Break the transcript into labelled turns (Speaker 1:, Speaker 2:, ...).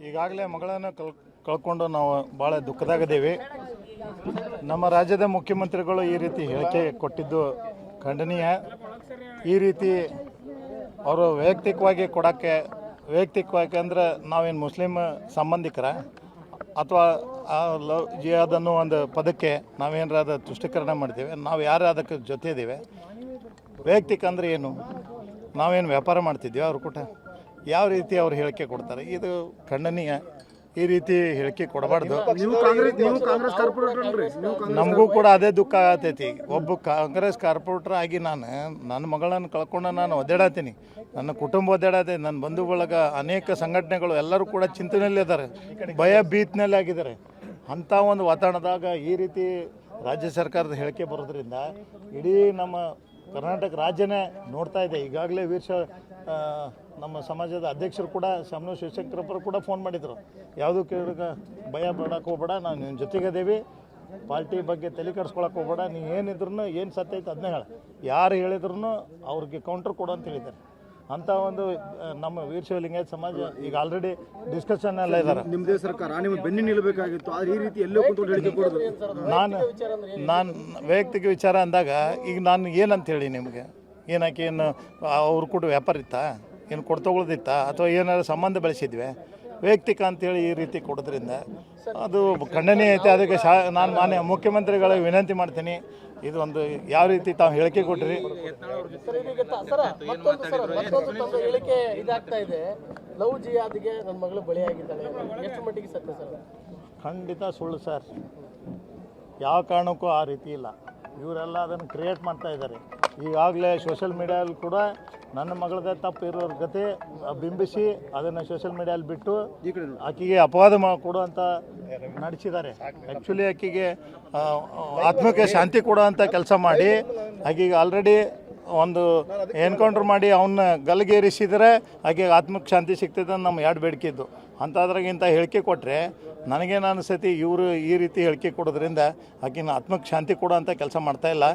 Speaker 1: ಈಗಾಗಲೇ ಮಗಳನ್ನು ಕಳ್ಕೊಂಡು ನಾವು ಭಾಳ ದುಃಖದಾಗಿದ್ದೀವಿ. ನಮ್ಮ ರಾಜ್ಯದ ಮುಖ್ಯಮಂತ್ರಿಗಳು ಈ ರೀತಿ ಹೇಳಿಕೆ ಕೊಟ್ಟಿದ್ದು ಖಂಡನೀಯ. ಈ ರೀತಿ ಅವರು ವೈಯಕ್ತಿಕವಾಗಿ ಅಂದ್ರೆ ನಾವೇನು ಮುಸ್ಲಿಂ ಸಂಬಂಧಿಕರ ಅಥವಾ ಲವ್ ಜಿಹಾದ್ ಅನ್ನೋ ಒಂದು ಪದಕ್ಕೆ ನಾವೇನಾರ ಅದು ತುಷ್ಟೀಕರಣ ಮಾಡ್ತೀವಿ? ನಾವು ಯಾರು ಅದಕ್ಕೆ ಜೊತೆ ಇದ್ದೀವಿ? ವೈಯಕ್ತಿಕ ಅಂದರೆ ಏನು? ನಾವೇನು ವ್ಯಾಪಾರ ಮಾಡ್ತಿದ್ದೀವಿ ಅವ್ರ ಕೂಟ? ಯಾವ ರೀತಿ ಅವ್ರು ಹೇಳಿಕೆ ಕೊಡ್ತಾರೆ? ಇದು ಖಂಡನೀಯ. ಈ ರೀತಿ ಹೇಳಿಕೆ ಕೊಡಬಾರ್ದು. ನಮಗೂ ಕೂಡ ಅದೇ ದುಃಖ ಆಗತೈತಿ. ಒಬ್ಬ ಕಾಂಗ್ರೆಸ್ ಕಾರ್ಪೊರೇಟರ್ ಆಗಿ ನನ್ನ ಮಗಳನ್ನು ಕಳ್ಕೊಂಡು ನಾನು ಒದ್ದಾಡತ್ತೀನಿ, ನನ್ನ ಕುಟುಂಬ ಒದ್ದಾಡತ್ತೆ, ನನ್ನ ಬಂಧು ಬಳಗ, ಅನೇಕ ಸಂಘಟನೆಗಳು ಎಲ್ಲರೂ ಕೂಡ ಚಿಂತನೆಯಲ್ಲಿ ಇದ್ದಾರೆ, ಭಯ ಭೀತಿನಲ್ಲಿ ಆಗಿದ್ದಾರೆ. ಅಂಥ ಒಂದು ವಾತಾವರಣದಾಗ ಈ ರೀತಿ ರಾಜ್ಯ ಸರ್ಕಾರದ ಹೇಳಿಕೆ ಬರೋದ್ರಿಂದ ಇಡೀ ನಮ್ಮ ಕರ್ನಾಟಕ ರಾಜ್ಯನೇ ನೋಡ್ತಾ ಇದೆ. ಈಗಾಗಲೇ ನಮ್ಮ ಸಮಾಜದ ಅಧ್ಯಕ್ಷರು ಕೂಡ ಶಾಮನೂರು ಶಿವಶಂಕರಪ್ಪರು ಕೂಡ ಫೋನ್ ಮಾಡಿದರು, ಯಾವುದೂ ಭಯ ಪಡೋಕೆ ಹೋಗ್ಬೇಡ, ನಾವು ನಿನ್ನ ಜೊತೆಗದೇವಿ, ಪಾರ್ಟಿ ಬಗ್ಗೆ ತಲೆ ಕೆಡಿಸ್ಕೊಳಕ್ಕೆ ಹೋಗ್ಬೇಡ, ನೀವು ಏನಿದ್ರು ಏನು ಸತ್ಯ ಐತೆ ಅದನ್ನೇ ಹೇಳ, ಯಾರು ಹೇಳಿದ್ರು ಅವ್ರಿಗೆ ಕೌಂಟ್ರ್ ಕೊಡು ಅಂತ ಹೇಳಿದ್ದಾರೆ. ಅಂಥ ಒಂದು ನಮ್ಮ ವೀರಶೈವಲಿಂಗಾಯತ ಸಮಾಜ ಈಗ ಆಲ್ರೆಡಿ ಡಿಸ್ಕಷನ್ ಎಲ್ಲ ಇದ್ದಾರೆ.
Speaker 2: ನಿಮ್ಮದೇ ಸರ್ಕಾರ ನಿಮ್ಮ ಬೆನ್ನಿ ನಿಲ್ಲಬೇಕಾಗಿತ್ತು, ಆದರೆ ಈ ರೀತಿ ಎಲ್ಲೋ ಕುಂತ್ಕೊಂಡು ಹೇಳಿಕೆ ಕೊಡೋದು
Speaker 1: ನಾನು ವೈಯಕ್ತಿಕ ವಿಚಾರ ಅಂದಾಗ ಈಗ ನಾನು ಏನಂತ ಹೇಳಿ ನಿಮಗೆ? ಏನು ಅವ್ರು ಕೂಡ ವ್ಯಾಪಾರ ಇತ್ತಾ? ಏನು ಕೊಡ್ತಗೊಳ್ಳೋದಿತ್ತಾ? ಅಥವಾ ಏನಾದ್ರು ಸಂಬಂಧ ಬೆಳೆಸಿದ್ವಿ? ವೈಯಕ್ತಿಕ ಅಂತೇಳಿ ಈ ರೀತಿ ಕೊಡೋದ್ರಿಂದ ಅದು ಖಂಡನೀಯ ಐತೆ. ಅದಕ್ಕೆ ನಾನು ಮಾನ್ಯ ಮುಖ್ಯಮಂತ್ರಿಗಳಿಗೆ ವಿನಂತಿ ಮಾಡ್ತೀನಿ, ಇದು ಒಂದು ಯಾವ ರೀತಿ ತಾವು ಹೇಳಿಕೆ ಕೊಟ್ರಿ?
Speaker 3: ಹೇಳಿಕೆ ಇದಾಗ್ತಾ ಇದೆ, ಲವ್ ಜಿಹಾದ್ಗೆ ನನ್ನ ಮಗಳು ಬಲಿಯಾಗಿದ್ದಾಳೆ, ಎಷ್ಟು ಮಟ್ಟಿಗೆ ಸತ್ಯ ಸರ್?
Speaker 1: ಖಂಡಿತ ಸುಳ್ಳು ಸರ್. ಯಾವ ಕಾರಣಕ್ಕೂ ಆ ರೀತಿ ಇಲ್ಲ. ಇವರೆಲ್ಲ ಅದನ್ನು ಕ್ರಿಯೇಟ್ ಮಾಡ್ತಾ ಇದ್ದಾರೆ. ಈಗಾಗಲೇ ಸೋಷಿಯಲ್ ಮೀಡಿಯಲ್ಲಿ ಕೂಡ ನನ್ನ ಮಗಳದೇ ತಪ್ಪು ಇರೋರ ಗತೆ ಬಿಂಬಿಸಿ ಅದನ್ನು ಸೋಷಿಯಲ್ ಮೀಡಿಯಲ್ಲಿ ಬಿಟ್ಟು ಆಕೆಗೆ ಅಪವಾದ ಕೊಡುವಂಥ ನಡೆಸಿದ್ದಾರೆ. ಆ್ಯಕ್ಚುಲಿ ಆಕೆಗೆ ಆತ್ಮಕ್ಕೆ ಶಾಂತಿ ಕೊಡುವಂಥ ಕೆಲಸ ಮಾಡಿ ಆಕೆಗೆ ಆಲ್ರೆಡಿ ಒಂದು ಎನ್ಕೌಂಟ್ರ್ ಮಾಡಿ ಅವನ್ನ ಗಲ್ಲಿಗೇರಿಸಿದರೆ ಆಕೆಗೆ ಆತ್ಮಕ್ಕೆ ಶಾಂತಿ ಸಿಗ್ತದೆ ಅಂತ ನಮ್ಮ ಎರಡು ಬೇಡಿಕೆ ಇದ್ದು. ಅಂಥದ್ರಾಗಿಂತ ಹೇಳಿಕೆ ಕೊಟ್ಟರೆ ನನಗೇನು ಅನಿಸ್ತೈತಿ, ಇವರು ಈ ರೀತಿ ಹೇಳಿಕೆ ಕೊಡೋದ್ರಿಂದ ಆಕೆನ ಆತ್ಮಕ್ಕೆ ಶಾಂತಿ ಕೊಡೋಂಥ ಕೆಲಸ ಮಾಡ್ತಾಯಿಲ್ಲ.